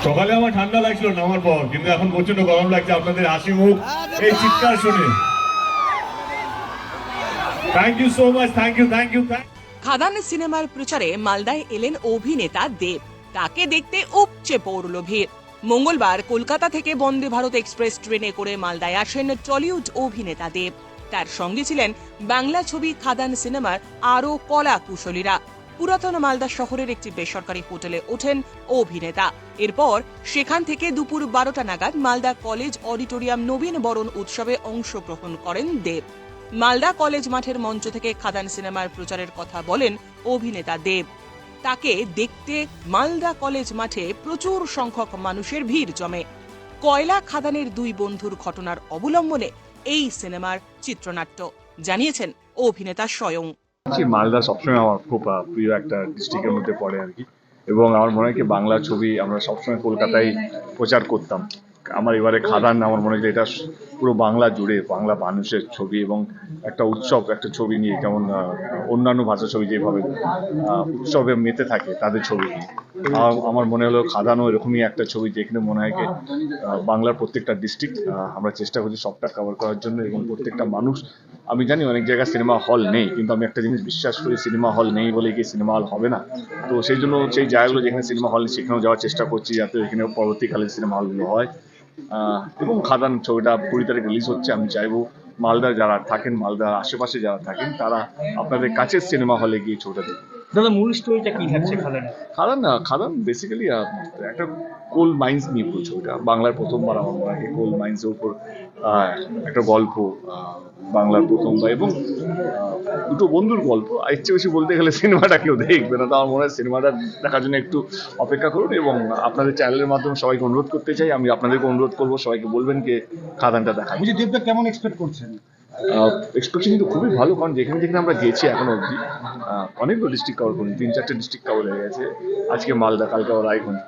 সকালে আমার ঠান্ডা লাগছিল নামার পর, কিন্তু এখন প্রচন্ড গরম লাগছে আপনাদের হাসি মুখ, এই চিৎকার শুনে। Thank you so much, thank you. Khadaan সিনেমার প্রচারে মালদায় এলেন অভিনেতা দেব। তাকে দেখতে উপচে পড়ল ভিড়। মঙ্গলবার কলকাতা থেকে বন্দে ভারত এক্সপ্রেস ট্রেনে করে মালদায় আসেন টলিউড অভিনেতা দেব। তার সঙ্গে ছিলেন বাংলা ছবি খাদান সিনেমার আরও কলা কুশলীরা। পুরাতন মালদা শহরের একটি বেসরকারি হোটেলে ওঠেন অভিনেতা। এরপর সেখান থেকে দুপুর 12টা নাগাদ মালদা কলেজ অডিটোরিয়াম নবীন বরণ উৎসবে অংশগ্রহণ করেন দেব। মালদা কলেজ মাঠের মঞ্চ থেকে খাদান সিনেমার প্রচারের কথা বলেন অভিনেতা দেব। তাকে দেখতে মালদা কলেজ মাঠে প্রচুর সংখ্যক মানুষের ভিড় জমে। কয়লা খাদানের দুই বন্ধুর ঘটনার অবলম্বনে এই সিনেমার চিত্রনাট্য, জানিয়েছেন অভিনেতা স্বয়ং। মালদা সবসময় আমার খুব প্রিয় একটা ডিস্ট্রিক্টের মধ্যে পড়ে আর কি, এবং আমার মনে হয় কি বাংলা ছবি আমরা সবসময় কলকাতায় প্রচার করতাম। আমার এবারে খাদান আমার মনে হয় যে এটা পুরো বাংলা জুড়ে বাংলা মানুষের ছবি এবং একটা উৎসব, একটা ছবি নিয়ে যেমন অন্যান্য ভাষা ছবি যেভাবে উৎসবে মেতে থাকে তাদের ছবি নিয়ে আমার মনে হলো খাদানও এরকমই একটা ছবি, যেখানে মনে হয় কি বাংলার প্রত্যেকটা ডিস্ট্রিক্ট আমরা চেষ্টা করছি সবটা কভার করার জন্য, এবং প্রত্যেকটা মানুষ, আমি জানি অনেক জায়গায় সিনেমা হল নেই, কিন্তু আমি একটা জিনিস বিশ্বাস করি, সিনেমা হল নেই বলে কি সিনেমা হল হবে না। তো সেই জন্য সেই জায়গাগুলো যেখানে সিনেমা হল নেই সেখানেও যাওয়ার চেষ্টা করছি, যাতে এখানে পরবর্তীকালে সিনেমা হলগুলো হয়। এবং খাদান ছবিটা 20 তারিখ রিলিজ হচ্ছে। আমি চাইবো মালদার যারা থাকেন, মালদার আশেপাশে যারা থাকেন, তারা আপনাদের কাছের সিনেমা হলে গিয়ে ছবিটা দেখুন। দাদা, মূল স্টোরিটা কি থাকছে খাদানের? খাদান বেসিক্যালি একটা কোল মাইন্স নিয়ে পুরো ছবিটা। বাংলার প্রথমবার আমার মনে হয় কোল মাইন্সের উপর একটা গল্প, বাংলার প্রথমবার, এবং দুটো বন্ধুর গল্প। আর ইচ্ছে বেশি বলতে গেলে সিনেমাটা কেউ দেখবে না, তো আমার মনে হয় সিনেমাটা দেখার জন্য একটু অপেক্ষা করুন। এবং আপনাদের চ্যানেলের মাধ্যমে সবাইকে অনুরোধ করতে চাই, আমি আপনাদেরকে অনুরোধ করবো সবাইকে বলবেন যে খাদানটা দেখা। দেবদা কেমন এক্সপেক্ট করছেন? এক্সপেকশন কিন্তু খুবই ভালো, কারণ যেখানে যেখানে আমরা গেছি এখনো অবধি অনেকগুলো ডিস্ট্রিক্ট কভার করি, 3-4টে ডিস্ট্রিক্ট কভার হয়ে গেছে। আজকে মালদা, কালকে রায়গঞ্জ,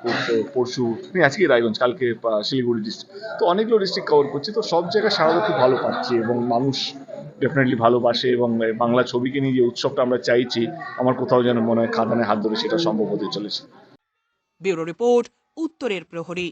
পরশু আজকে রায়গঞ্জ, কালকে শিলিগুড়ি ডিস্ট্রিক্ট, তো অনেকগুলো ডিস্ট্রিক্ট কভার করছি। তো সব জায়গায় সারাটা খুব ভালো পাচ্ছি, এবং মানুষ ডেফিনেটলি ভালোবাসে, এবং বাংলা ছবিকে নিয়ে যে উৎসবটা আমরা চাইছি, আমার কোথাও যেন মনে হয় খাদানের হাত ধরে সেটা সম্ভব হতে চলেছে। ব্যুরো রিপোর্ট, উত্তরের প্রহরী।